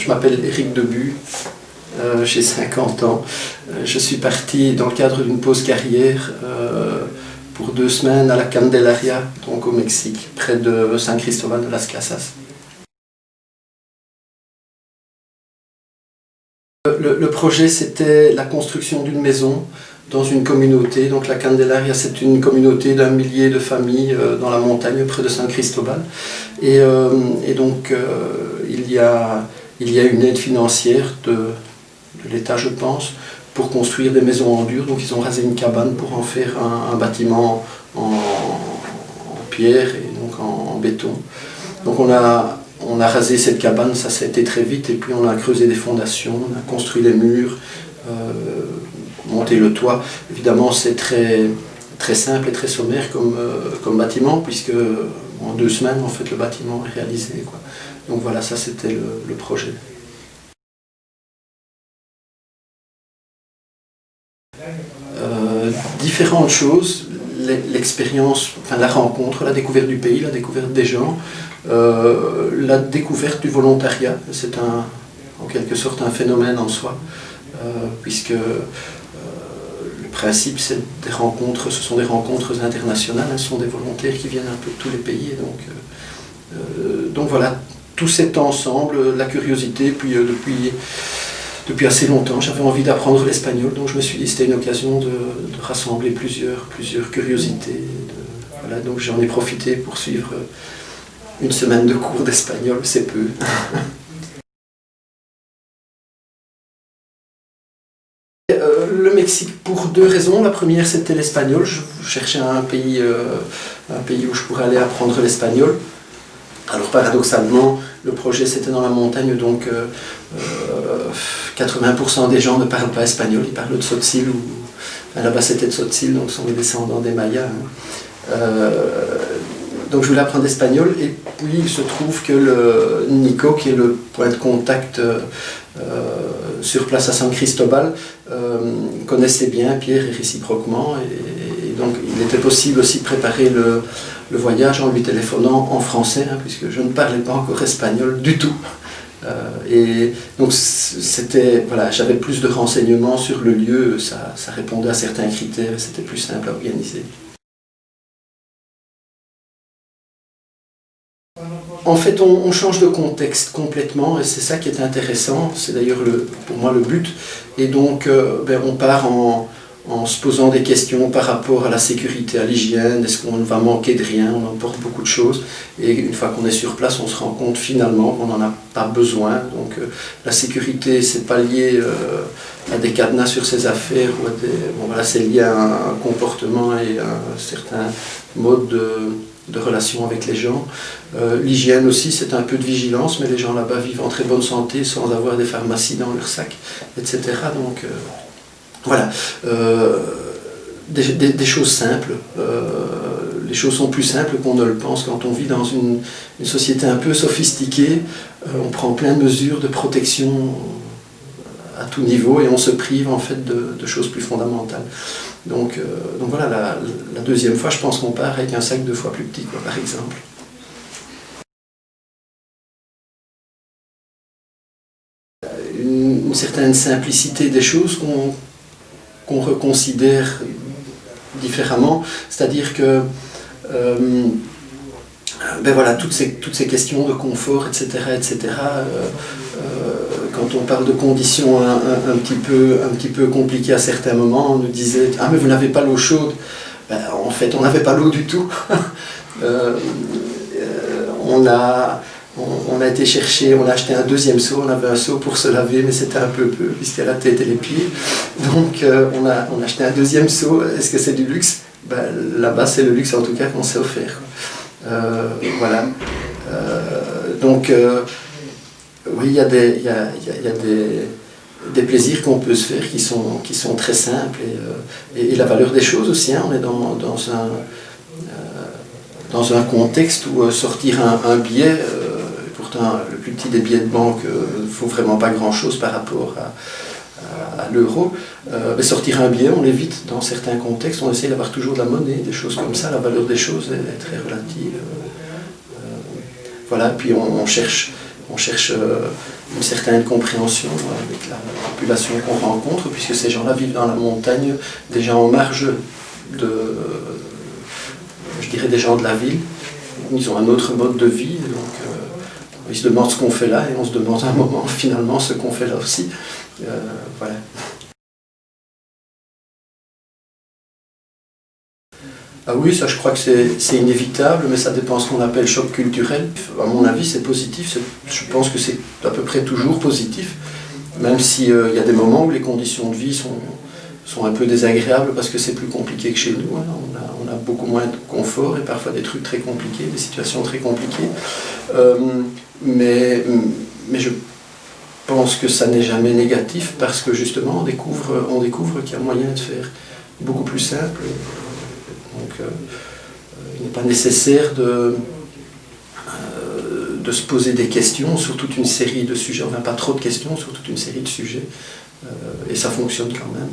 Je m'appelle Éric Debu, j'ai 50 ans. Je suis parti dans le cadre d'une pause carrière pour 2 semaines à la Candelaria, donc au Mexique, près de San Cristóbal de las Casas. Le projet, c'était la construction d'une maison dans une communauté. Donc la Candelaria, c'est une communauté d'1 millier de familles dans la montagne près de San Cristóbal. Et donc il y a une aide financière de l'État, je pense, pour construire des maisons en dur. Donc ils ont rasé une cabane pour en faire un bâtiment en pierre et donc en béton. Donc on a rasé cette cabane, ça a été très vite, et puis on a creusé des fondations, on a construit les murs, monté le toit. Évidemment, c'est très simple et très sommaire comme bâtiment, puisque en 2 semaines, en fait, le bâtiment est réalisé, quoi. Donc voilà, ça c'était le projet. Différentes choses, l'expérience, enfin la rencontre, la découverte du pays, la découverte des gens, la découverte du volontariat. C'est en quelque sorte un phénomène en soi, puisque le principe, c'est des rencontres, ce sont des rencontres internationales, ce sont des volontaires qui viennent un peu de tous les pays, et donc voilà, tout cet ensemble, la curiosité, puis depuis assez longtemps, j'avais envie d'apprendre l'espagnol, donc je me suis dit que c'était une occasion de rassembler plusieurs curiosités. Voilà, donc j'en ai profité pour suivre une semaine de cours d'espagnol, c'est peu. Le Mexique pour 2 raisons. La première, c'était l'espagnol. Je cherchais un pays où je pourrais aller apprendre l'espagnol. Alors paradoxalement, le projet c'était dans la montagne, donc 80% des gens ne parlent pas espagnol, ils parlent de Tzotzil, là-bas c'était Tzotzil, donc ce sont les descendants des Mayas. Donc je voulais apprendre l'espagnol, et puis il se trouve que le Nico, qui est le point de contact sur place à San Cristóbal, connaissait bien Pierre et réciproquement, et donc il était possible aussi de préparer le voyage en lui téléphonant en français, puisque je ne parlais pas encore espagnol du tout. Et donc voilà, j'avais plus de renseignements sur le lieu, ça répondait à certains critères et c'était plus simple à organiser. En fait, on change de contexte complètement, et c'est ça qui est intéressant, c'est d'ailleurs pour moi le but. Et donc on part en se posant des questions par rapport à la sécurité, à l'hygiène, est-ce qu'on va manquer de rien, on emporte beaucoup de choses, et une fois qu'on est sur place, on se rend compte finalement qu'on n'en a pas besoin. Donc la sécurité, c'est pas lié à des cadenas sur ses affaires, ou voilà, c'est lié à un comportement et à un certain mode de relation avec les gens. L'hygiène aussi, c'est un peu de vigilance, mais les gens là-bas vivent en très bonne santé sans avoir des pharmacies dans leur sac, etc. Donc voilà, des choses simples. Les choses sont plus simples qu'on ne le pense quand on vit dans une société un peu sophistiquée. On prend plein de mesures de protection à tout niveau, et on se prive en fait de choses plus fondamentales. Donc voilà, la deuxième fois, je pense qu'on part avec un sac 2 fois plus petit, quoi, par exemple. Une certaine simplicité des choses qu'on reconsidère différemment, c'est-à-dire que voilà, toutes ces questions de confort, etc., quand on parle de conditions un petit peu compliquées à certains moments, on nous disait « Ah, mais vous n'avez pas l'eau chaude ». En fait, on n'avait pas l'eau du tout. On a été chercher, on a acheté un 2e seau, on avait un seau pour se laver, mais c'était un peu puisqu'il y a la tête et les pieds. Donc on a acheté un 2e seau. Est-ce que c'est du luxe? Là-bas, c'est le luxe en tout cas qu'on s'est offert. Voilà. Donc oui, il y a des plaisirs qu'on peut se faire qui sont très simples, et la valeur des choses aussi. On est dans un contexte où sortir un billet, pourtant le plus petit des billets de banque ne vaut vraiment pas grand-chose par rapport à l'euro, mais sortir un billet, on l'évite dans certains contextes, on essaie d'avoir toujours de la monnaie, des choses comme ça, la valeur des choses est très relative. Voilà, puis on cherche on cherche une certaine compréhension avec la population qu'on rencontre, puisque ces gens-là vivent dans la montagne, déjà en marge de, je dirais, des gens de la ville. Ils ont un autre mode de vie, donc ils se demandent ce qu'on fait là, et on se demande à un moment finalement ce qu'on fait là aussi. Voilà. Ah oui, ça je crois que c'est inévitable, mais ça dépend de ce qu'on appelle choc culturel. À mon avis, c'est positif, je pense que c'est à peu près toujours positif, même s'il y a des moments où les conditions de vie sont un peu désagréables parce que c'est plus compliqué que chez nous. Hein. On a beaucoup moins de confort et parfois des trucs très compliqués, des situations très compliquées. Mais je pense que ça n'est jamais négatif parce que justement on découvre qu'il y a moyen de faire beaucoup plus simple. Donc il n'est pas nécessaire de se poser des questions sur toute une série de sujets, enfin pas trop de questions sur toute une série de sujets, et ça fonctionne quand même.